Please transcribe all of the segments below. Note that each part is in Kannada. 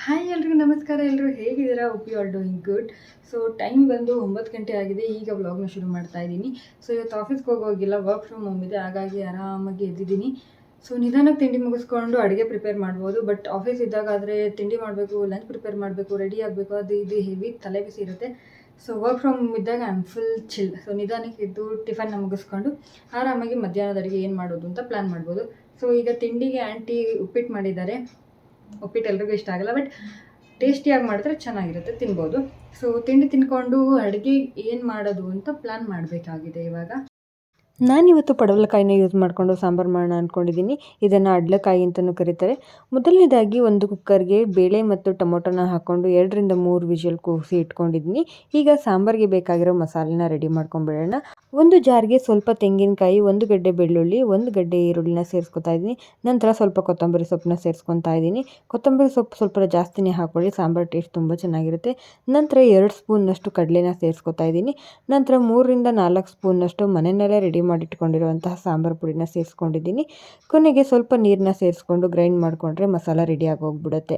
ಹಾಯ್ ಎಲ್ರಿಗೂ ನಮಸ್ಕಾರ. ಎಲ್ಲರೂ ಹೇಗಿದ್ದೀರಾ? Hope you are doing good. So time ಬಂದು 9 ಗಂಟೆ ಆಗಿದೆ. ಈಗ ವ್ಲಾಗ್ನ ಶುರು ಮಾಡ್ತಾ ಇದ್ದೀನಿ. ಸೊ ಇವತ್ತು ಆಫೀಸ್ಗೆ ಹೋಗೋಗಿಲ್ಲ, ವರ್ಕ್ ಫ್ರಮ್ ಹೋಮ್ ಇದೆ, ಹಾಗಾಗಿ ಆರಾಮಾಗಿ ಎದ್ದಿದ್ದೀನಿ. ಸೊ ನಿಧಾನಕ್ಕೆ ತಿಂಡಿ ಮುಗಿಸ್ಕೊಂಡು ಅಡುಗೆ ಪ್ರಿಪೇರ್ ಮಾಡ್ಬೋದು. ಬಟ್ ಆಫೀಸ್ ಇದ್ದಾಗಾದರೆ ತಿಂಡಿ ಮಾಡಬೇಕು, ಲಂಚ್ ಪ್ರಿಪೇರ್ ಮಾಡಬೇಕು, ರೆಡಿ ಆಗಬೇಕು, ಅದು ಇದು ಹೆವಿ ತಲೆ ಬಿಸಿ ಇರುತ್ತೆ. ಸೊ ವರ್ಕ್ ಫ್ರಮ್ ಹೋಮ್ ಇದ್ದಾಗ I am full chill. So ನಿಧಾನಕ್ಕೆ ಇದ್ದು ಟಿಫನ್ನ ಮುಗಿಸ್ಕೊಂಡು ಆರಾಮಾಗಿ ಮಧ್ಯಾಹ್ನದ ಅಡುಗೆ ಏನು ಮಾಡೋದು ಅಂತ ಪ್ಲ್ಯಾನ್ ಮಾಡ್ಬೋದು. ಸೊ ಈಗ ತಿಂಡಿಗೆ ಆಂಟಿ ಉಪ್ಪಿಟ್ಟು ಮಾಡಿದ್ದಾರೆ. ಉಪ್ಪಿಟ್ಟು ಎಲ್ರಿಗೂ ಇಷ್ಟ ಆಗಲ್ಲ, ಬಟ್ ಟೇಸ್ಟಿಯಾಗಿ ಮಾಡಿದ್ರೆ ಚೆನ್ನಾಗಿರುತ್ತೆ, ತಿನ್ಬೋದು. ಸೊ ತಿಂಡಿ ತಿನ್ಕೊಂಡು ಅಡುಗೆ ಏನು ಮಾಡೋದು ಅಂತ ಪ್ಲ್ಯಾನ್ ಮಾಡಬೇಕಾಗಿದೆ ಇವಾಗ. ನಾನಿವತ್ತು ಪಡವಲಕಾಯಿನ ಯೂಸ್ ಮಾಡಿಕೊಂಡು ಸಾಂಬಾರು ಮಾಡೋಣ ಅಂದ್ಕೊಂಡಿದ್ದೀನಿ. ಇದನ್ನು ಅಡ್ಲಕಾಯಿ ಅಂತಲೂ ಕರೀತಾರೆ. ಮೊದಲನೇದಾಗಿ ಒಂದು ಕುಕ್ಕರ್ಗೆ ಬೇಳೆ ಮತ್ತು ಟೊಮೊಟೊನ ಹಾಕ್ಕೊಂಡು 2ರಿಂದ 3 ವಿಷಲ್ ಕೂಗಿಸಿ ಇಟ್ಕೊಂಡಿದ್ದೀನಿ. ಈಗ ಸಾಂಬಾರಿಗೆ ಬೇಕಾಗಿರೋ ಮಸಾಲೆನ ರೆಡಿ ಮಾಡ್ಕೊಂಡ್ಬಿಡೋಣ. ಒಂದು ಜಾರ್ಗೆ ಸ್ವಲ್ಪ ತೆಂಗಿನಕಾಯಿ, 1 ಗಡ್ಡೆ ಬೆಳ್ಳುಳ್ಳಿ, 1 ಗಡ್ಡೆ ಈರುಳ್ಳಿನ ಸೇರಿಸ್ಕೊತಾ ಇದ್ದೀನಿ. ನಂತರ ಸ್ವಲ್ಪ ಕೊತ್ತಂಬರಿ ಸೊಪ್ಪನ್ನ ಸೇರಿಸ್ಕೊತಾ ಇದ್ದೀನಿ. ಕೊತ್ತಂಬರಿ ಸೊಪ್ಪು ಸ್ವಲ್ಪ ಜಾಸ್ತಿನೇ ಹಾಕ್ಕೊಳ್ಳಿ, ಸಾಂಬಾರು ಟೇಸ್ಟ್ ತುಂಬ ಚೆನ್ನಾಗಿರುತ್ತೆ. ನಂತರ 2 ಸ್ಪೂನ್ನಷ್ಟು ಕಡಲೆನ ಸೇರಿಸ್ಕೊತಾ ಇದ್ದೀನಿ. ನಂತರ 3ರಿಂದ 4 ಸ್ಪೂನ್ನಷ್ಟು ಮನೆಯಲ್ಲೇ ರೆಡಿ ಮಾಡಿಟ್ಕೊಂಡಿರುವಂತಹ ಸಾಂಬಾರು ಪುಡಿನ ಸೇರಿಸ್ಕೊಂಡಿದ್ದೀನಿ. ಕೊನೆಗೆ ಸ್ವಲ್ಪ ನೀರನ್ನ ಸೇರಿಸ್ಕೊಂಡು ಗ್ರೈಂಡ್ ಮಾಡಿಕೊಂಡ್ರೆ ಮಸಾಲ ರೆಡಿಯಾಗಿ ಹೋಗ್ಬಿಡುತ್ತೆ.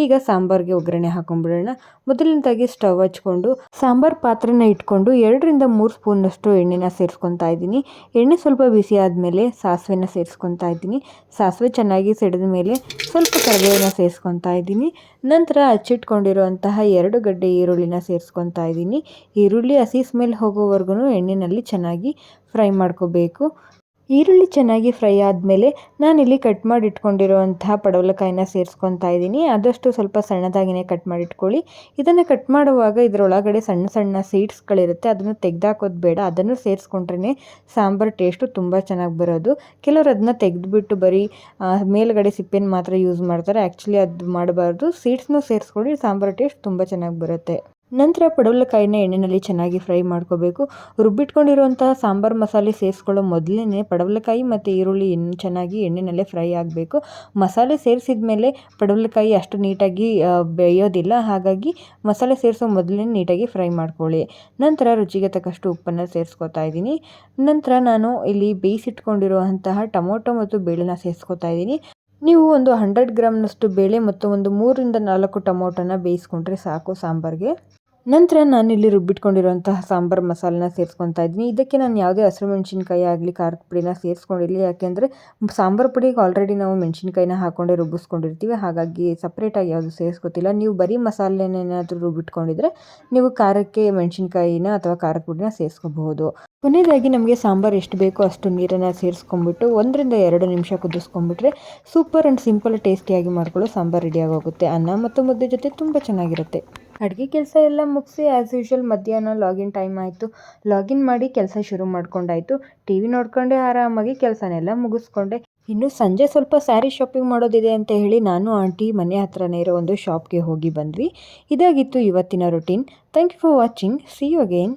ಈಗ ಸಾಂಬಾರಿಗೆ ಒಗ್ಗರಣೆ ಹಾಕೊಂಡ್ಬಿಡೋಣ. ಮೊದಲನೇದಾಗಿ ಸ್ಟವ್ ಹಚ್ಕೊಂಡು ಸಾಂಬಾರು ಪಾತ್ರೆನ ಇಟ್ಕೊಂಡು 2ರಿಂದ 3 ಸ್ಪೂನ್ನಷ್ಟು ಎಣ್ಣೆನ ಸೇರಿಸ್ಕೊತಾ ಇದ್ದೀನಿ. ಎಣ್ಣೆ ಸ್ವಲ್ಪ ಬಿಸಿ ಆದಮೇಲೆ ಸಾಸಿವೆನ ಸೇರಿಸ್ಕೊತಾ ಇದ್ದೀನಿ. ಸಾಸಿವೆ ಚೆನ್ನಾಗಿ ಸಿಡಿದ ಮೇಲೆ ಸ್ವಲ್ಪ ಕರಿಬೇವನ್ನ ಸೇರಿಸ್ಕೊತಾ ಇದ್ದೀನಿ. ನಂತರ ಹಚ್ಚಿಟ್ಕೊಂಡಿರುವಂತಹ 2 ಗಡ್ಡೆ ಈರುಳ್ಳಿನ ಸೇರಿಸ್ಕೊತಾ ಇದ್ದೀನಿ. ಈರುಳ್ಳಿ ಹಸಿ ಸ್ಮೆಲ್ ಹೋಗೋವರೆಗೂ ಎಣ್ಣೆಯಲ್ಲಿ ಚೆನ್ನಾಗಿ ಫ್ರೈ ಮಾಡ್ಕೋಬೇಕು. ಈರುಳ್ಳಿ ಚೆನ್ನಾಗಿ ಫ್ರೈ ಆದಮೇಲೆ ನಾನಿಲ್ಲಿ ಕಟ್ ಮಾಡಿ ಇಟ್ಕೊಂಡಿರುವಂತಹ ಪಡವಲಕಾಯಿನ ಸೇರಿಸ್ಕೊತಾ ಇದ್ದೀನಿ. ಆದಷ್ಟು ಸ್ವಲ್ಪ ಸಣ್ಣದಾಗಿಯೇ ಕಟ್ ಮಾಡಿ ಇಟ್ಕೊಳ್ಳಿ. ಇದನ್ನು ಕಟ್ ಮಾಡುವಾಗ ಇದರೊಳಗಡೆ ಸಣ್ಣ ಸಣ್ಣ ಸೀಡ್ಸ್ಗಳಿರುತ್ತೆ, ಅದನ್ನು ತೆಗೆದಾಕೋದು ಬೇಡ. ಅದನ್ನು ಸೇರಿಸ್ಕೊಂಡ್ರೆ ಸಾಂಬಾರು ಟೇಸ್ಟು ತುಂಬ ಚೆನ್ನಾಗಿ ಬರೋದು. ಕೆಲವರು ಅದನ್ನ ತೆಗೆದುಬಿಟ್ಟು ಬರೀ ಮೇಲ್ಗಡೆ ಸಿಪ್ಪೆನ ಮಾತ್ರ ಯೂಸ್ ಮಾಡ್ತಾರೆ. ಆ್ಯಕ್ಚುಲಿ ಅದು ಮಾಡಬಾರ್ದು. ಸೀಡ್ಸ್ನೂ ಸೇರಿಸ್ಕೊಳ್ಳಿ, ಸಾಂಬಾರು ಟೇಸ್ಟ್ ತುಂಬ ಚೆನ್ನಾಗಿ ಬರುತ್ತೆ. ನಂತರ ಪಡವಲಕಾಯಿನ ಎಣ್ಣೆಯಲ್ಲಿ ಚೆನ್ನಾಗಿ ಫ್ರೈ ಮಾಡ್ಕೋಬೇಕು. ರುಬ್ಬಿಟ್ಕೊಂಡಿರುವಂತಹ ಸಾಂಬಾರು ಮಸಾಲೆ ಸೇರಿಸ್ಕೊಳ್ಳೋ ಮೊದಲೇ ಪಡವಲಕಾಯಿ ಮತ್ತು ಈರುಳ್ಳಿ ಚೆನ್ನಾಗಿ ಎಣ್ಣೆಯಲ್ಲೇ ಫ್ರೈ ಆಗಬೇಕು. ಮಸಾಲೆ ಸೇರಿಸಿದ ಮೇಲೆ ಪಡವಲಕಾಯಿ ಅಷ್ಟು ನೀಟಾಗಿ ಬೇಯೋದಿಲ್ಲ, ಹಾಗಾಗಿ ಮಸಾಲೆ ಸೇರಿಸೋ ಮೊದಲೇ ನೀಟಾಗಿ ಫ್ರೈ ಮಾಡ್ಕೊಳ್ಳಿ. ನಂತರ ರುಚಿಗೆ ತಕ್ಕಷ್ಟು ಉಪ್ಪನ್ನು ಸೇರಿಸ್ಕೊತಾ ಇದ್ದೀನಿ. ನಂತರ ನಾನು ಇಲ್ಲಿ ಬೇಯಿಸಿಟ್ಕೊಂಡಿರುವಂತಹ ಟೊಮೊಟೊ ಮತ್ತು ಬೇಳೆನ ಸೇರಿಸ್ಕೊತಾ ಇದ್ದೀನಿ. ನೀವು ಒಂದು 100 ಗ್ರಾಮ್ನಷ್ಟು ಬೇಳೆ ಮತ್ತು ಒಂದು 3ರಿಂದ 4 ಟೊಮೊಟೊನ ಬೇಯಿಸ್ಕೊಂಡ್ರೆ ಸಾಕು ಸಾಂಬಾರಿಗೆ. ನಂತರ ನಾನಿಲ್ಲಿ ರುಬ್ಬಿಟ್ಕೊಂಡಿರುವಂತಹ ಸಾಂಬಾರು ಮಸಾಲೆನ ಸೇರಿಸ್ಕೊತಾ ಇದ್ದೀನಿ. ಇದಕ್ಕೆ ನಾನು ಯಾವುದೇ ಹಸಿರು ಮೆಣಸಿನ್ಕಾಯಿ ಆಗಲಿ ಖಾರದ ಪುಡಿನ ಸೇರಿಸ್ಕೊಂಡಿರಲಿ, ಯಾಕೆಂದರೆ ಸಾಂಬಾರು ಪುಡಿಗೆ ಆಲ್ರೆಡಿ ನಾವು ಮೆಣಸಿನ್ಕಾಯಿನ ಹಾಕ್ಕೊಂಡೇ ರುಬ್ಬಿಸ್ಕೊಂಡಿರ್ತೀವಿ, ಹಾಗಾಗಿ ಸಪ್ರೇಟಾಗಿ ಯಾವುದು ಸೇರಿಸ್ಕೊತಿಲ್ಲ. ನೀವು ಬರೀ ಮಸಾಲೆನೇನಾದರೂ ರುಬ್ಬಿಟ್ಕೊಂಡಿದ್ರೆ ನೀವು ಖಾರಕ್ಕೆ ಮೆಣಸಿನ್ಕಾಯಿನ ಅಥವಾ ಖಾರದ ಪುಡಿನ ಸೇರಿಸ್ಕೋಬಹುದು. ಕೊನೆಯದಾಗಿ ನಮಗೆ ಸಾಂಬಾರು ಎಷ್ಟು ಬೇಕೋ ಅಷ್ಟು ನೀರನ್ನು ಸೇರಿಸ್ಕೊಂಡ್ಬಿಟ್ಟು 1ರಿಂದ 2 ನಿಮಿಷ ಕುದಿಸ್ಕೊಂಡ್ಬಿಟ್ರೆ ಸೂಪರ್ ಆ್ಯಂಡ್ ಸಿಂಪಲ್ ಟೇಸ್ಟಿಯಾಗಿ ಮಾಡ್ಕೊಳ್ಳೋ ಸಾಂಬಾರು ರೆಡಿಯಾಗೋಗುತ್ತೆ. ಅನ್ನ ಮತ್ತು ಮುದ್ದೆ ಜೊತೆ ತುಂಬ ಚೆನ್ನಾಗಿರುತ್ತೆ. ಅಡುಗೆ ಕೆಲಸ ಎಲ್ಲ ಮುಗಿಸಿ ಆ್ಯಸ್ ಯೂಶ್ವಲ್ ಮಧ್ಯಾಹ್ನ ಲಾಗಿನ್ ಟೈಮ್ ಆಯಿತು. ಲಾಗಿನ್ ಮಾಡಿ ಕೆಲಸ ಶುರು ಮಾಡ್ಕೊಂಡಾಯಿತು. ಟಿ ವಿ ನೋಡ್ಕೊಂಡೆ ಆರಾಮಾಗಿ ಕೆಲಸನೆಲ್ಲ ಮುಗಿಸ್ಕೊಂಡೆ. ಇನ್ನು ಸಂಜೆ ಸ್ವಲ್ಪ ಸ್ಯಾರಿ ಶಾಪಿಂಗ್ ಮಾಡೋದಿದೆ ಅಂತ ಹೇಳಿ ನಾನು ಆಂಟಿ ಮನೆ ಹತ್ರನೇ ಇರೋ ಒಂದು ಶಾಪ್ಗೆ ಹೋಗಿ ಬಂದ್ವಿ. ಇದಾಗಿತ್ತು ಇವತ್ತಿನ routine. Thank you for watching. See you again.